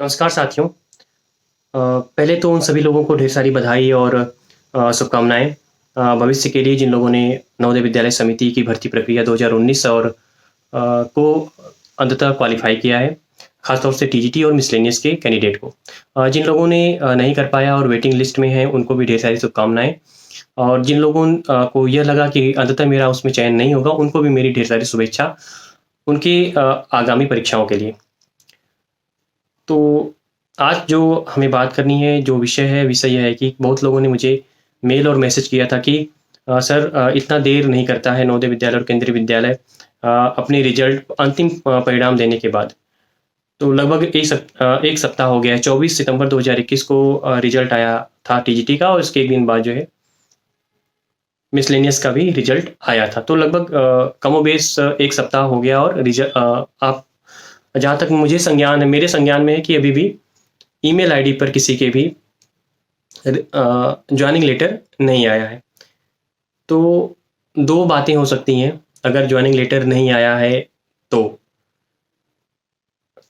नमस्कार साथियों। पहले तो उन सभी लोगों को ढेर सारी बधाई और शुभकामनाएँ भविष्य के लिए जिन लोगों ने नवोदय विद्यालय समिति की भर्ती प्रक्रिया 2019 और को अंततः क्वालीफाई किया है, ख़ासतौर से टीजीटी और मिसलेनियस के कैंडिडेट को। जिन लोगों ने नहीं कर पाया और वेटिंग लिस्ट में हैं, उनको भी ढेर सारी शुभकामनाएँ और जिन लोगों को यह लगा कि अंततः मेरा उसमें चयन नहीं होगा, उनको भी मेरी ढेर सारी शुभेच्छा उनकी आगामी परीक्षाओं के लिए। तो आज जो हमें बात करनी है, जो विषय यह है कि बहुत लोगों ने मुझे मेल और मैसेज किया था कि सर इतना देर नहीं करता है नवोदय विद्यालय और केंद्रीय विद्यालय अपने रिजल्ट अंतिम परिणाम देने के बाद। तो लगभग एक सप्ताह हो गया है। 24 सितंबर 2021 को रिजल्ट आया था टीजीटी का और इसके एक दिन बाद जो है मिसलेनियस का भी रिजल्ट आया था। तो लगभग कमोबेश एक सप्ताह हो गया और आप जहाँ तक मुझे संज्ञान है, मेरे संज्ञान में है कि अभी भी ईमेल आईडी पर किसी के भी ज्वाइनिंग लेटर नहीं आया है। तो दो बातें हो सकती हैं अगर ज्वाइनिंग लेटर नहीं आया है तो।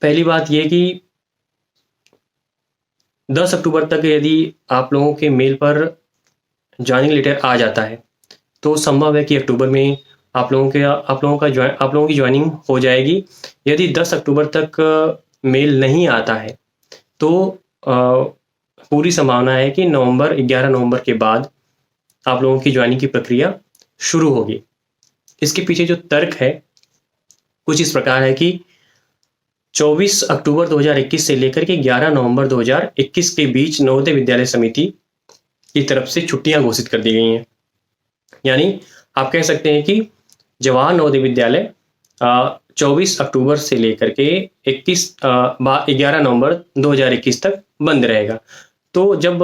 पहली बात ये कि 10 अक्टूबर तक यदि आप लोगों के मेल पर ज्वाइनिंग लेटर आ जाता है तो संभव है कि अक्टूबर में आप लोगों की ज्वाइनिंग हो जाएगी। यदि 10 अक्टूबर तक मेल नहीं आता है तो पूरी संभावना है कि 11 नवंबर के बाद आप लोगों की ज्वाइनिंग की प्रक्रिया शुरू होगी। इसके पीछे जो तर्क है कुछ इस प्रकार है कि 24 अक्टूबर 2021 से लेकर के 11 नवंबर 2021 के बीच नवोदय विद्यालय समिति की तरफ से छुट्टियां घोषित कर दी गई हैं। यानी आप कह सकते हैं कि जवाहर नवोदय विद्यालय 24 अक्टूबर से लेकर के 11 नवंबर 2021 तक बंद रहेगा। तो जब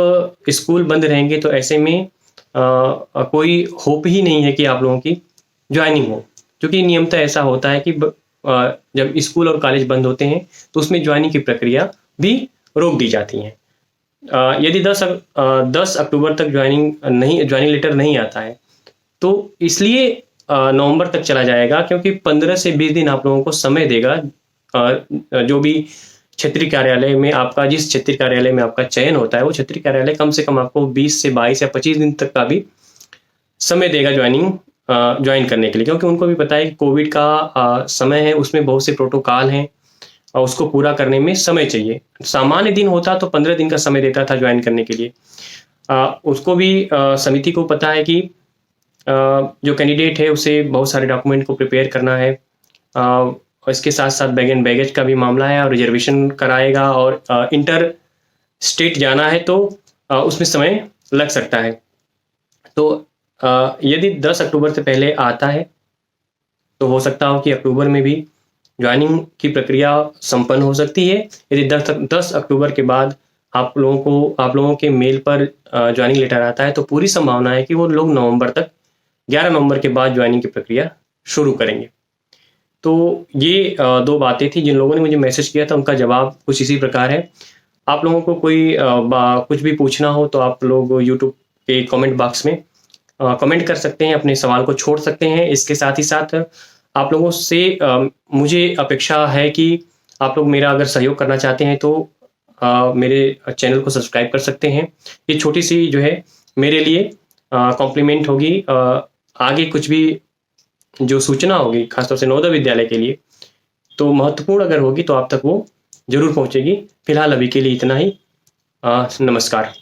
स्कूल बंद रहेंगे तो ऐसे में कोई होप ही नहीं है कि आप लोगों की ज्वाइनिंग हो, क्योंकि नियमतः ऐसा होता है कि जब स्कूल और कॉलेज बंद होते हैं तो उसमें ज्वाइनिंग की प्रक्रिया भी रोक दी जाती है। यदि 10 अक्टूबर तक ज्वाइनिंग लेटर नहीं आता है तो इसलिए नवंबर तक चला जाएगा, क्योंकि 15 से 20 दिन आप लोगों को समय देगा। जो भी क्षेत्रीय कार्यालय में आपका जिस क्षेत्रीय कार्यालय में आपका चयन होता है वो क्षेत्रीय कार्यालय कम से कम आपको 20 से 22 या 25 दिन तक का भी समय देगा ज्वाइन करने के लिए, क्योंकि उनको भी पता है कि कोविड का समय है, उसमें बहुत से प्रोटोकॉल हैं और उसको पूरा करने में समय चाहिए। सामान्य दिन होता तो 15 दिन का समय देता था ज्वाइन करने के लिए। उसको भी समिति को पता है कि जो कैंडिडेट है उसे बहुत सारे डॉक्यूमेंट को प्रिपेयर करना है और इसके साथ साथ बैग एंड बैगेज का भी मामला है और रिजर्वेशन कराएगा और इंटर स्टेट जाना है तो उसमें समय लग सकता है। तो यदि 10 अक्टूबर से पहले आता है तो हो सकता हो कि अक्टूबर में भी ज्वाइनिंग की प्रक्रिया संपन्न हो सकती है। यदि 10 अक्टूबर के बाद आप लोगों के मेल पर ज्वाइनिंग लेटर आता है तो पूरी संभावना है कि वो लोग 11 नवंबर के बाद ज्वाइनिंग की प्रक्रिया शुरू करेंगे। तो ये दो बातें थी। जिन लोगों ने मुझे मैसेज किया था उनका जवाब कुछ इसी प्रकार है। आप लोगों को कोई कुछ भी पूछना हो तो आप लोग यूट्यूब के कमेंट बॉक्स में कमेंट कर सकते हैं, अपने सवाल को छोड़ सकते हैं। इसके साथ ही साथ आप लोगों से मुझे अपेक्षा है कि आप लोग मेरा अगर सहयोग करना चाहते हैं तो मेरे चैनल को सब्सक्राइब कर सकते हैं। ये छोटी सी जो है मेरे लिए कॉम्प्लीमेंट होगी। आगे कुछ भी जो सूचना होगी खासतौर से नवोदय विद्यालय के लिए तो महत्वपूर्ण अगर होगी तो आप तक वो जरूर पहुंचेगी। फिलहाल अभी के लिए इतना ही। नमस्कार।